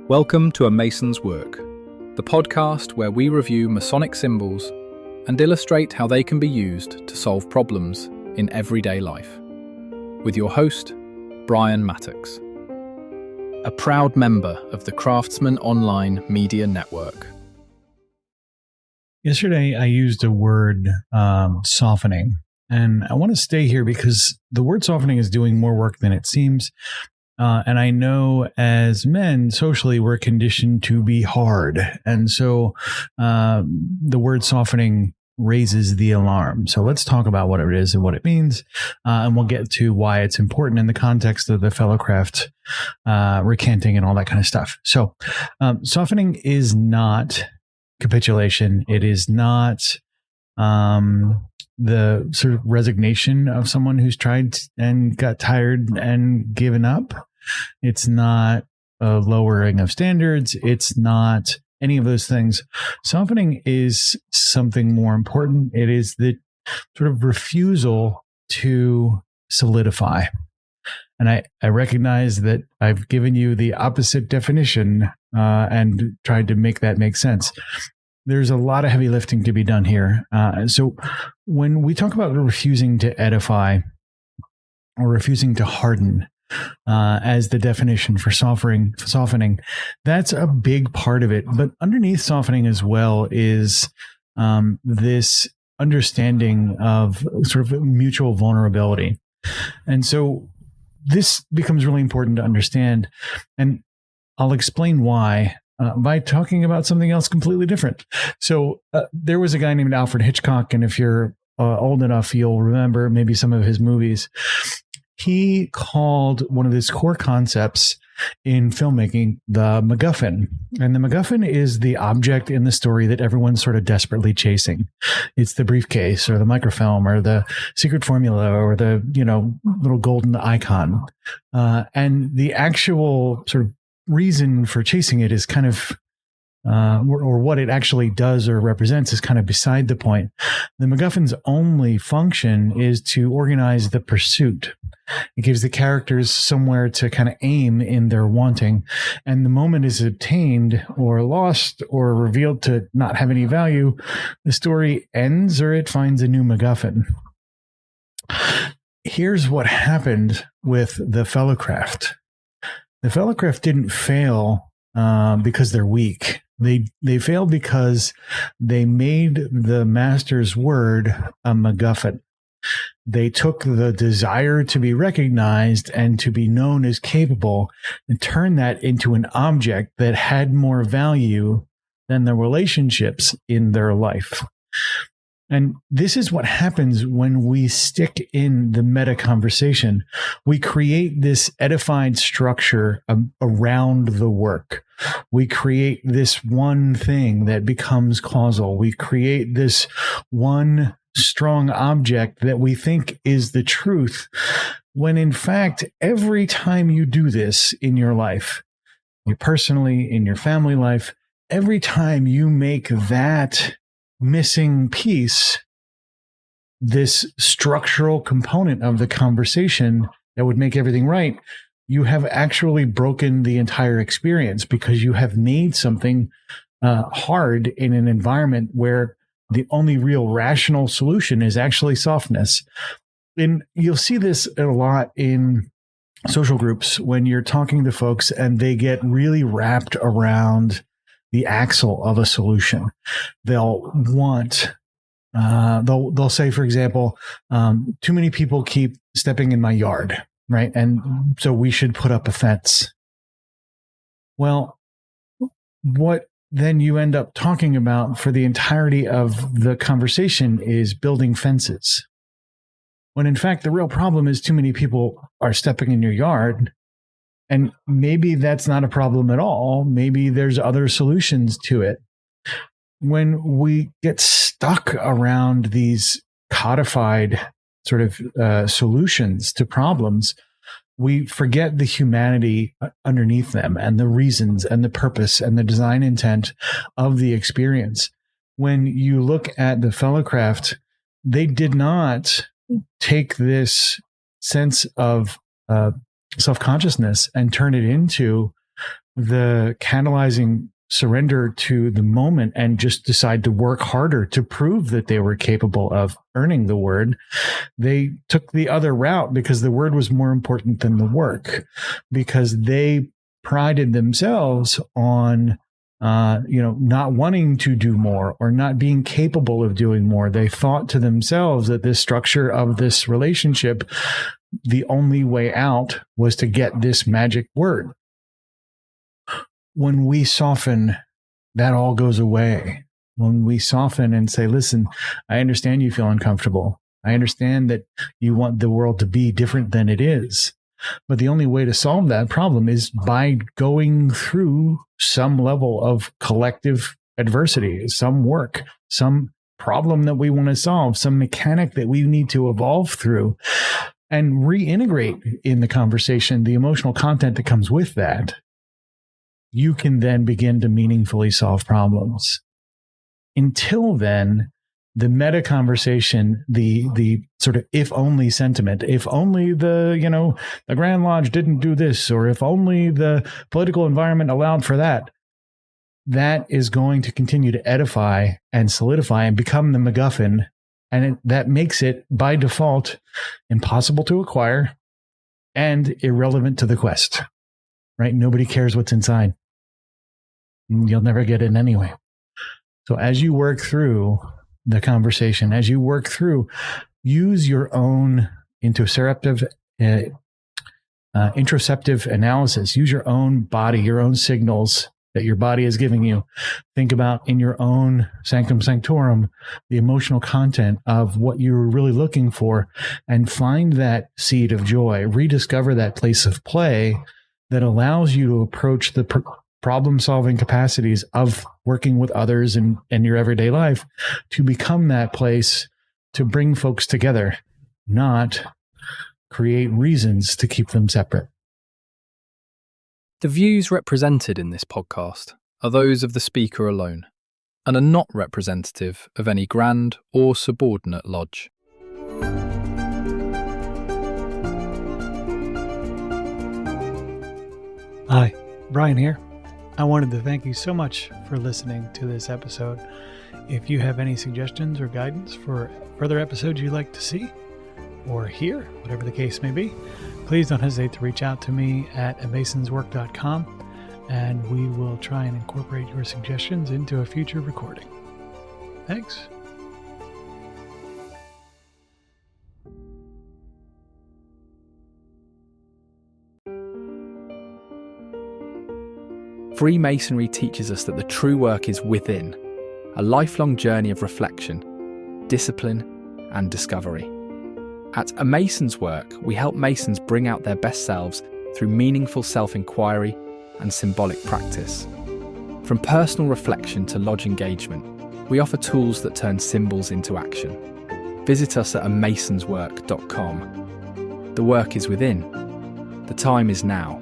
Welcome to A Mason's Work, the podcast where we review Masonic symbols and illustrate how they can be used to solve problems in everyday life. With your host, Brian Mattocks, a proud member of the Craftsman Online Media Network. Yesterday, I used a word, softening, and I want to stay here because the word softening is doing more work than it seems. And I know as men, socially, we're conditioned to be hard. And so the word softening raises the alarm. So let's talk about what it is and what it means. And we'll get to why it's important in the context of the fellowcraft recanting and all that kind of stuff. So softening is not capitulation. It is not the sort of resignation of someone who's tried and got tired and given up. It's not a lowering of standards. It's not any of those things. Softening is something more important. It is the sort of refusal to solidify. And I recognize that I've given you the opposite definition and tried to make that make sense. There's a lot of heavy lifting to be done here. So when we talk about refusing to edify or refusing to harden as the definition for softening, that's a big part of it. But underneath softening as well is this understanding of sort of mutual vulnerability. And so this becomes really important to understand. And I'll explain why. By talking about something else completely different. So there was a guy named Alfred Hitchcock, and if you're old enough, you'll remember maybe some of his movies. He called one of his core concepts in filmmaking the MacGuffin. And the MacGuffin is the object in the story that everyone's sort of desperately chasing. It's the briefcase or the microfilm or the secret formula or the, little golden icon. And the actual sort of reason for chasing it is kind of, or what it actually does or represents is kind of beside the point. The MacGuffin's only function is to organize the pursuit. It gives the characters somewhere to kind of aim in their wanting. And the moment is obtained or lost or revealed to not have any value, the story ends or it finds a new MacGuffin. Here's what happened with the fellowcraft. The fellowcraft didn't fail because they're weak. They failed because they made the master's word a MacGuffin. They took the desire to be recognized and to be known as capable and turned that into an object that had more value than the relationships in their life. And this is what happens when we stick in the meta conversation. We create this edified structure around the work. We create this one thing that becomes causal. We create this one strong object that we think is the truth, when in fact, every time you do this in your life, you personally, in your family life, every time you make that missing piece, this structural component of the conversation that would make everything right, you have actually broken the entire experience because you have made something hard in an environment where the only real rational solution is actually softness. And you'll see this a lot in social groups when you're talking to folks and they get really wrapped around the axle of a solution. They'll say, for example, too many people keep stepping in my yard, right? And so we should put up a fence. Well, what then you end up talking about for the entirety of the conversation is building fences. When in fact, the real problem is too many people are stepping in your yard. And maybe that's not a problem at all. Maybe there's other solutions to it. When we get stuck around these codified sort of solutions to problems, we forget the humanity underneath them and the reasons and the purpose and the design intent of the experience. When you look at the fellowcraft, they did not take this sense of self-consciousness and turn it into the catalyzing surrender to the moment and just decide to work harder to prove that they were capable of earning the word. They took the other route because the word was more important than the work, because they prided themselves on not wanting to do more or not being capable of doing more. They thought to themselves that this structure of this relationship, the only way out was to get this magic word. When we soften, that all goes away. When we soften and say, listen, I understand you feel uncomfortable. I understand that you want the world to be different than it is. But the only way to solve that problem is by going through some level of collective adversity, some work, some problem that we want to solve, some mechanic that we need to evolve through, and reintegrate in the conversation the emotional content that comes with that. You can then begin to meaningfully solve problems. Until then, the meta conversation, the sort of if only sentiment, if only the Grand Lodge didn't do this, or if only the political environment allowed for that, that is going to continue to edify and solidify and become the MacGuffin. And that makes it by default impossible to acquire and irrelevant to the quest, right? Nobody cares what's inside. You'll never get it anyway. So as you work through the conversation, as you work through, use your own introspective analysis. Use your own body, your own signals that your body is giving you. Think about in your own sanctum sanctorum, the emotional content of what you're really looking for, and find that seed of joy. Rediscover that place of play that allows you to approach the problem-solving capacities of working with others in your everyday life to become that place to bring folks together, not create reasons to keep them separate. The views represented in this podcast are those of the speaker alone and are not representative of any grand or subordinate lodge. Hi, Brian here. I wanted to thank you so much for listening to this episode. If you have any suggestions or guidance for further episodes you'd like to see or hear, whatever the case may be, please don't hesitate to reach out to me at masonswork.com, and we will try and incorporate your suggestions into a future recording. Thanks. Freemasonry teaches us that the true work is within, a lifelong journey of reflection, discipline, and discovery. At A Mason's Work, we help Masons bring out their best selves through meaningful self-inquiry and symbolic practice. From personal reflection to lodge engagement, we offer tools that turn symbols into action. Visit us at amasonswork.com. The work is within. The time is now.